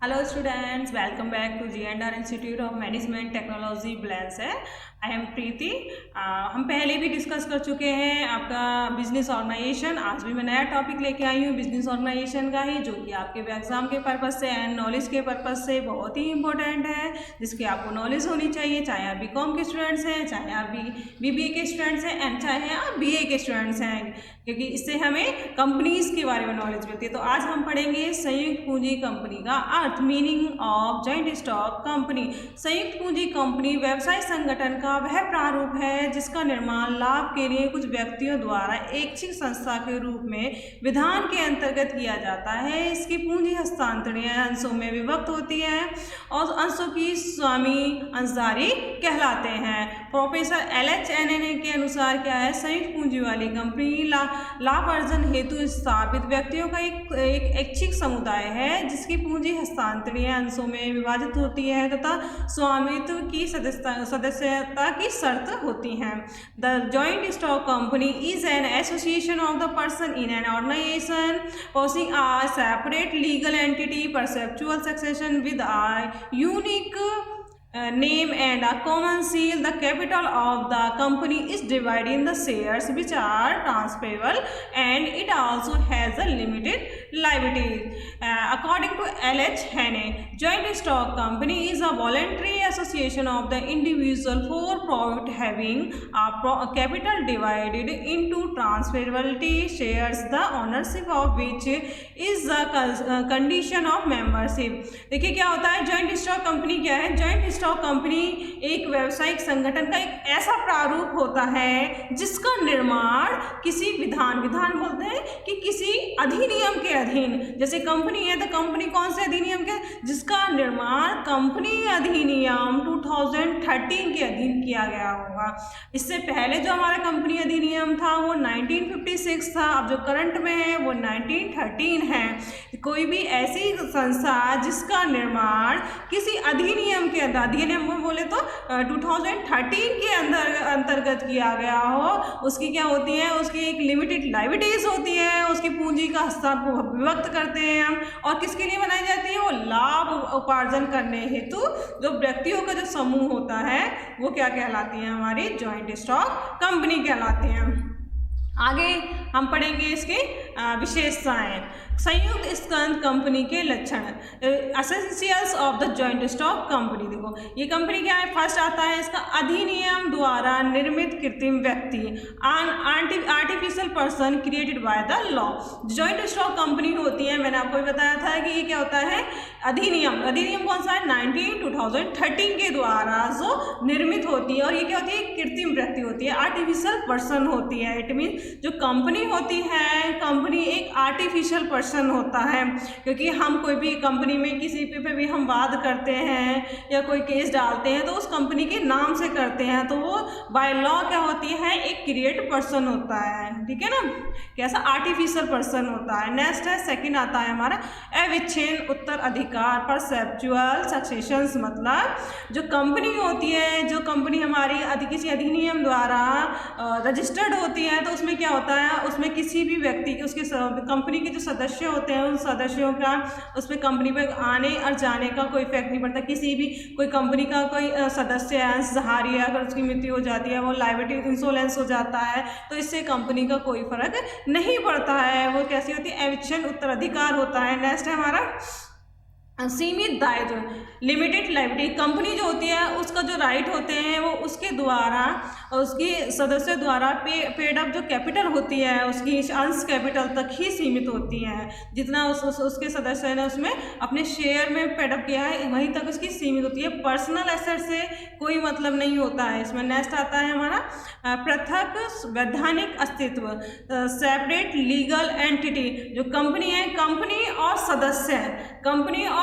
Hello students, welcome back to G&R Institute of Management Technology Blends है। I am प्रीति। हम पहले भी discuss कर चुके हैं आपका बिजनेस ऑर्गेनाइजेशन। आज भी मैं नया टॉपिक लेके आई हूँ बिजनेस ऑर्गेनाइजेशन का ही, जो कि आपके एग्जाम के पर्पज़ से एंड नॉलेज के पर्पज़ से बहुत ही इंपॉर्टेंट है, जिसकी आपको नॉलेज होनी चाहिए, चाहे आप बीकॉम के स्टूडेंट्स हैं, चाहे आप बीबीए के स्टूडेंट्स हैं एंड चाहे आप बीए के स्टूडेंट्स हैं, क्योंकि इससे हमें कंपनीज के बारे में नॉलेज मिलती है। तो आज हम पढ़ेंगे संयुक्त पूंजी कंपनी का अर्थ, meaning of joint stock company. संयुक्त पूंजी कंपनी व्यवसाय संगठन का वह प्रारूप है जिसका निर्माण लाभ के लिए कुछ व्यक्तियों द्वारा ऐच्छिक संस्था के रूप में विधान के अंतर्गत किया जाता है। इसकी पूंजी हस्तांतरणीय अंशों में विभक्त होती है और अंशों की स्वामी अंशधारी कहलाते हैं। प्रोफेसर LHNN के अनुसार क्या है, संयुक्त पूंजी वाली कंपनी लाभ अर्जन हेतु स्थापित व्यक्तियों का एक ऐच्छिक समुदाय है जिसकी पूंजी हस्तांतरणीय अंशों में विभाजित होती है तथा स्वामित्व की सदस्यता की शर्त होती है। The joint stock company is an association of the person in an organisation possessing a separate legal entity, perpetual succession with a unique name and a common seal. The capital of the company is divided in the shares which are transferable and it also has a limited liability. According to LHNN, joint stock company is a voluntary association of the individual for profit having a capital divided into transferability shares, the ownership of which is the condition of membership. देखिए क्या होता है, joint stock company क्या है। Joint stock company एक व्यवसायिक संगठन का एक ऐसा प्रारूप होता है जिसका निर्माण किसी विधान बोलते हैं कि किसी अधिनियम के अधीन, जैसे कंपनी है तो कंपनी कौन से अधिनियम के, जिसका निर्माण कंपनी अधिनियम 2013 के अधीन किया गया होगा। इससे पहले जो हमारा कंपनी अधिनियम था वो 1956 था, अब जो करंट में है वो 1913 है। कोई भी ऐसी संस्था जिसका निर्माण किसी अधिनियम के अधिनियम में बोले तो 2013 के अंतर्गत किया गया हो, उसकी क्या होती है, उसकी एक लिमिटेड लायबिलिटीज होती है, उसकी पूंजी का हिस्सा विभक्त करते हैं हम, और किसके लिए बनाई जाती है, वो लाभ उपार्जन करने हेतु जो व्यक्तियों का जो समूह होता है वो क्या कहलाती है, हमारी जॉइंट स्टॉक कंपनी कहलाती है। आगे हम पढ़ेंगे इसके विशेषताएं। संयुक्त स्कंद कंपनी के लक्षण, essentials of the joint stock company. देखो ये कंपनी क्या है, फर्स्ट आता है इसका अधिनियम द्वारा निर्मित कृत्रिम व्यक्ति, artificial person created by the law. Joint stock company होती है, मैंने आपको भी बताया था कि ये क्या होता है, अधिनियम कौन सा है, 2013 के द्वारा जो निर्मित होती है, और ये क्या होती है, कृत्रिम व्यक्ति होती है, आर्टिफिशियल पर्सन होती है। इट मीन जो कंपनी होती है, कंपनी एक आर्टिफिशियल पर्सन होता है, क्योंकि हम कोई भी कंपनी में किसी पे भी हम वाद करते हैं या कोई केस डालते हैं तो उस कंपनी के नाम से करते हैं, तो वो बाय लॉ क्या होती है, एक क्रिएट पर्सन होता है, ठीक है ना, कैसा आर्टिफिशियल पर्सन होता है। नेक्स्ट है, सेकंड आता है हमारा अविच्छिन्न उत्तराधिकार, परसेप्चुअल सक्सेशंस, मतलब जो कंपनी होती है, जो कंपनी हमारी किसी अधिनियम द्वारा रजिस्टर्ड होती है, तो उसमें क्या होता है, उसमें किसी भी व्यक्ति के, उसके कंपनी के जो सदस्य होते हैं उन सदस्यों का उस पर कंपनी पर आने और जाने का कोई इफेक्ट नहीं पड़ता। किसी भी कोई कंपनी का कोई सदस्य अंशधारी है, अगर उसकी मृत्यु हो जाती है, वो लायबिलिटी इंश्योरेंस हो जाता है, तो इससे कंपनी का कोई फर्क नहीं पड़ता है। वो कैसी होती है, अविच्छिन्न उत्तराधिकार होता है। नेक्स्ट है हमारा सीमित दायित्व, लिमिटेड लायबिलिटी। कंपनी जो होती है उसका जो राइट होते हैं वो उसके द्वारा, उसके सदस्य द्वारा पेड अप जो कैपिटल होती है उसकी अंश कैपिटल तक ही सीमित होती है, जितना उसके सदस्य ने उसमें अपने शेयर में पेड अप किया है वहीं तक उसकी सीमित होती है। पर्सनल एसेट से कोई मतलब नहीं होता है इसमें। नेक्स्ट आता है हमारा पृथक वैधानिक अस्तित्व, सेपरेट लीगल एंटिटी। जो कंपनी है, कंपनी और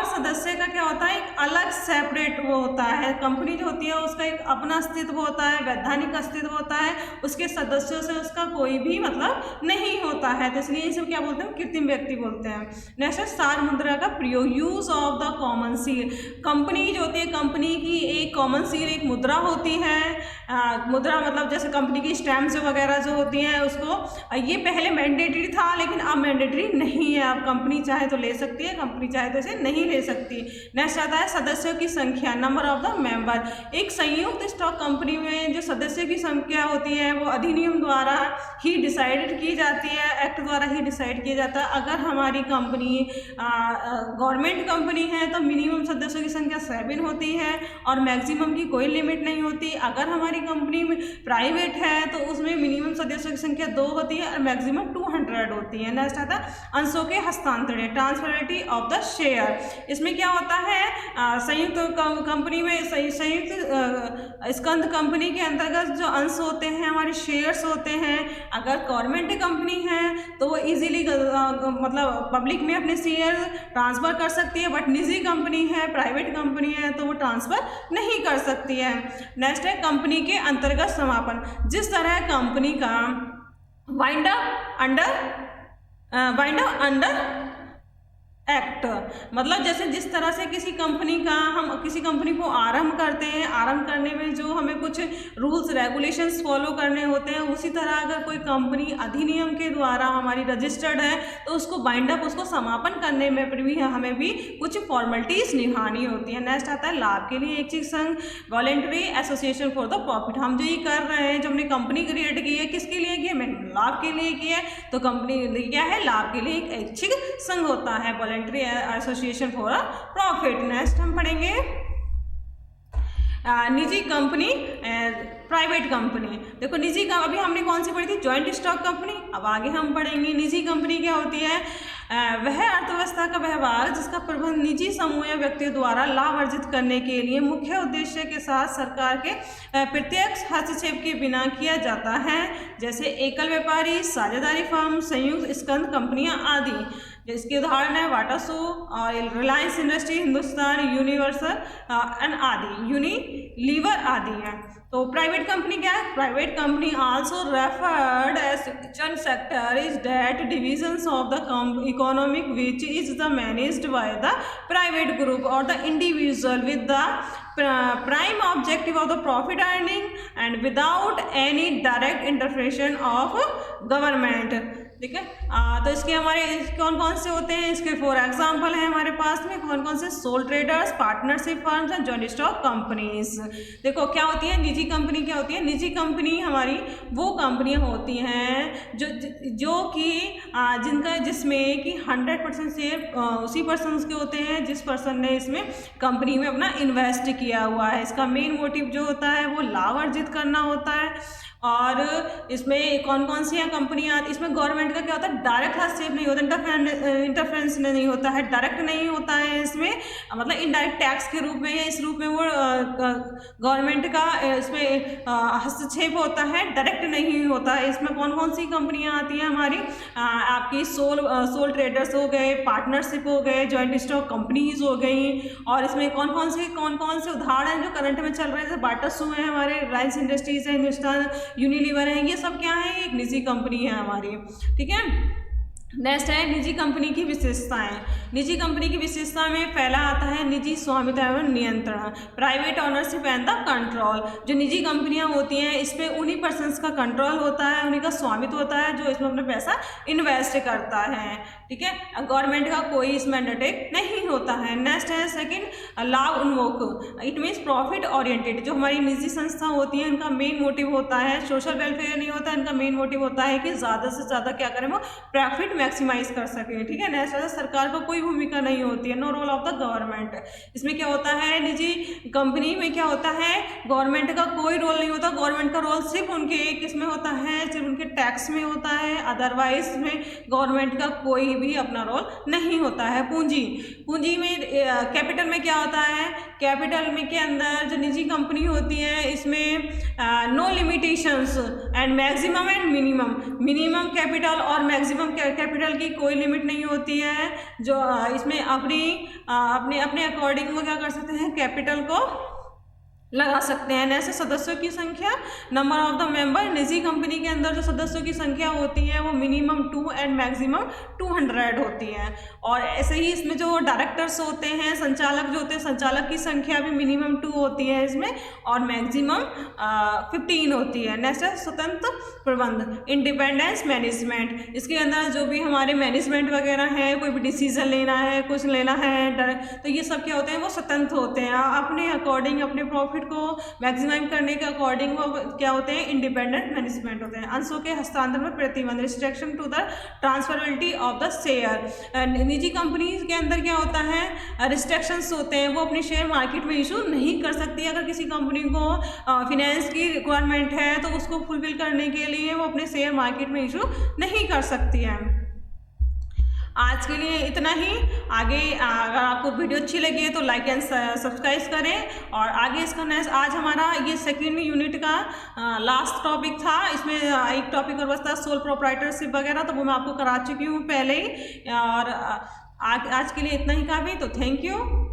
सदस्य का क्या होता है, एक अलग सेपरेट वो होता है। कंपनी जो होती है उसका एक अपना अस्तित्व होता है, वैधानिक अस्तित्व होता है, उसके सदस्यों से उसका कोई भी मतलब नहीं होता है, तो इसलिए इसे क्या बोलते हैं, कृत्रिम व्यक्ति बोलते हैं। नेक्स्ट है सार मुद्रा का प्रयोग, use of the common seal. Company जो होती है, कंपनी की एक कॉमन सील, एक मुद्रा होती है। मुद्रा मतलब जैसे कंपनी की स्टैम्प्स वगैरह जो होती हैं उसको, ये पहले मैंडेटरी था लेकिन अब मैंडेटरी नहीं है। अब कंपनी चाहे तो ले सकती है, कंपनी चाहे तो इसे नहीं ले सकती। नेक्स्ट आता है सदस्यों की संख्या, नंबर ऑफ द मेंबर। एक संयुक्त स्टॉक कंपनी में जो सदस्यों की संख्या होती है वो अधिनियम द्वारा ही डिसाइडेड की जाती है, एक्ट द्वारा ही डिसाइड किया जाता है। अगर हमारी कंपनी गवर्नमेंट कंपनी है तो मिनिमम सदस्यों की संख्या 7 होती है और मैक्सिमम की कोई लिमिट नहीं होती। अगर हमारी कंपनी में प्राइवेट है तो उसमें मिनिमम सदस्यों की संख्या 2 होती है और मैक्सिमम 200 होती है। नेक्स्ट आता है अंशों के हस्तांतरण, ट्रांसफरेबिलिटी ऑफ द शेयर। इसमें क्या होता है, संयुक्त कंपनी में संयुक्त स्कंध कंपनी के अंतर्गत जो अंश होते हैं, हमारे शेयर्स होते हैं, अगर गवर्नमेंट कंपनी है तो वो इजीली मतलब पब्लिक में अपने शेयर ट्रांसफ़र कर सकती है, बट निजी कंपनी है, प्राइवेट कंपनी है तो वो ट्रांसफ़र नहीं कर सकती है। नेक्स्ट है कंपनी के अंतर्गत समापन। जिस तरह कंपनी का वाइंड अप अंडर एक्ट, मतलब जैसे जिस तरह से किसी कंपनी का हम किसी कंपनी को आरंभ करते हैं, आरंभ करने में जो हमें कुछ रूल्स रेगुलेशंस फॉलो करने होते हैं, उसी तरह अगर कोई कंपनी अधिनियम के द्वारा हमारी रजिस्टर्ड है तो उसको बाइंड अप, उसको समापन करने में भी हमें भी कुछ फॉर्मेलिटीज़ निभानी होती है। नेक्स्ट आता है लाभ के लिए ऐच्छिक संघ, voluntary association for the profit. हम जो ये कर रहे हैं, जो हमने कंपनी क्रिएट की है, किसके लिए की है, मैंने लाभ के लिए की है, तो कंपनी क्या है, लाभ के लिए एक ऐच्छिक संघ होता है, voluntary association for a profit. Next हम पढ़ेंगे निजी कंपनी, प्राइवेट कंपनी। देखो निजी का अभी हमने कौन सी पढ़ी थी, जॉइंट स्टॉक कंपनी। अब आगे हम पढ़ेंगे निजी कंपनी क्या होती है। वह अर्थव्यवस्था का व्यवहार जिसका प्रबंध निजी समूह या व्यक्तियों द्वारा लाभ अर्जित करने के लिए मुख्य उद्देश्य के साथ सरकार के प्रत्यक्ष हस्तक्षेप के बिना किया जाता है, जैसे एकल व्यापारी, साझेदारी फर्म, संयुक्त स्कंध कंपनियां आदि। जिसके उदाहरण है वाटा सो और रिलायंस इंडस्ट्री, हिंदुस्तान यूनिवर्सल आदि, यूनिलीवर आदि हैं। तो प्राइवेट कंपनी क्या है, private company also referred as sector is that divisions of the economic which is the managed by the private group और the individual with the prime objective of the profit earning and without any direct interference of government। ठीक है, तो इसके हमारे कौन कौन से होते हैं, इसके 4 एग्जाम्पल हैं हमारे पास में। कौन कौन से, sole traders, partnership firms and joint stock companies. देखो क्या होती है निजी कंपनी, क्या होती है निजी कंपनी, हमारी वो कंपनियां होती हैं जो कि जिसमें कि 100% शेयर उसी पर्सन के होते हैं जिस पर्सन ने इसमें कंपनी में अपना इन्वेस्ट किया हुआ है। इसका मेन मोटिव जो होता है वो लाभ अर्जित करना होता है। और इसमें कौन कौन सी कंपनियाँ, इसमें गवर्नमेंट का क्या होता है, डायरेक्ट हस्तक्षेप नहीं होता, इंटरफेरेंस नहीं होता है, डायरेक्ट नहीं होता है इसमें, मतलब इनडायरेक्ट टैक्स के रूप में या इस रूप में वो गवर्नमेंट का इसमें हस्तक्षेप होता है, डायरेक्ट नहीं होता है। इसमें कौन कौन सी कंपनियाँ आती हैं हमारी, आपकी सोल ट्रेडर्स हो गए, पार्टनरशिप हो गए, जॉइंट स्टॉक कंपनीज हो गई। और इसमें कौन कौन से उदाहरण जो करंट में चल रहे हैं, जैसे बाटा सो है हमारे, रिलायंस इंडस्ट्रीज है, हिंदुस्तान यूनिलीवर है, ये सब क्या है, एक निजी कंपनी है हमारी। ठीक है, नेक्स्ट है निजी कंपनी की विशेषताएं। निजी कंपनी की विशेषता में पहला आता है निजी स्वामित्व एवं नियंत्रण, private ownership and the control. जो निजी कंपनियां होती हैं इसमें उन्हीं पर्सन्स का कंट्रोल होता है, उन्हीं का स्वामित्व होता है जो इसमें अपना पैसा इन्वेस्ट करता है। ठीक है, गवर्नमेंट का कोई इसमें अंडरटेक नहीं होता है। नेक्स्ट है सेकंड लाभ उन्मुख, इट मीन्स प्रॉफिट ओरिएंटेड। जो हमारी निजी संस्था होती है इनका मेन मोटिव होता है सोशल वेलफेयर नहीं होता, इनका मेन मोटिव होता है कि ज़्यादा से ज़्यादा क्या करें, वो प्रॉफिट मैक्सिमाइज कर सके। ठीक है, नेक्स्ट सरकार को कोई भूमिका नहीं होती है, no role of the government. इसमें क्या होता है, निजी कंपनी में क्या होता है, गवर्नमेंट का कोई रोल नहीं होता। गवर्नमेंट का रोल सिर्फ उनके किसमें होता है, सिर्फ उनके टैक्स में होता है, अदरवाइज में गवर्नमेंट का कोई भी अपना रोल नहीं होता है। पूंजी में कैपिटल में क्या होता है, कैपिटल में के अंदर जो निजी कंपनी होती है इसमें no limitations and maximum and minimum capital और मैक्सिमम कैपिटल की कोई लिमिट नहीं होती है। जो इसमें अपने अकॉर्डिंग वो क्या कर सकते हैं, कैपिटल को लगा सकते हैं। ऐसे सदस्यों की संख्या, नंबर ऑफ द मेंबर, निजी कंपनी के अंदर जो सदस्यों की संख्या होती है वो मिनिमम 2 एंड मैक्सिमम 200 होती है। और ऐसे ही इसमें जो डायरेक्टर्स होते हैं, संचालक जो होते हैं, संचालक की संख्या भी मिनिमम 2 होती है इसमें, और मैक्सिमम 15 होती है। नेक्स्ट है स्वतंत्र प्रबंध, इंडिपेंडेंस मैनेजमेंट। इसके अंदर जो भी हमारे मैनेजमेंट वगैरह है, कोई भी डिसीजन लेना है, कुछ लेना है, तो ये सब क्या होते हैं, वो स्वतंत्र होते हैं। अपने अकॉर्डिंग अपने प्रॉफिट को मैक्सिमम करने के अकॉर्डिंग वो क्या होते हैं, इंडिपेंडेंट मैनेजमेंट होते हैं। अंशों के हस्तांतरण में प्रतिबंध, restriction to the transferability of the share. निजी कंपनी के अंदर क्या होता है, रिस्ट्रिक्शंस होते हैं, वो अपने शेयर मार्केट में इशू नहीं कर सकती। अगर किसी कंपनी को फिनेंस की रिक्वायरमेंट है तो उसको फुलफिल करने के लिए वो अपने शेयर मार्केट में इशू नहीं कर सकती है। आज के लिए इतना ही। आगे अगर आपको वीडियो अच्छी लगी है तो लाइक एंड सब्सक्राइब करें। और आगे इसका नेक्स्ट, आज हमारा ये सेकेंड यूनिट का लास्ट टॉपिक था। इसमें एक टॉपिक और बचता है सोल प्रोप्राइटरशिप वगैरह, तो वो मैं आपको करा चुकी हूँ पहले ही। और आज के लिए इतना ही काफ़ी। तो थैंक यू।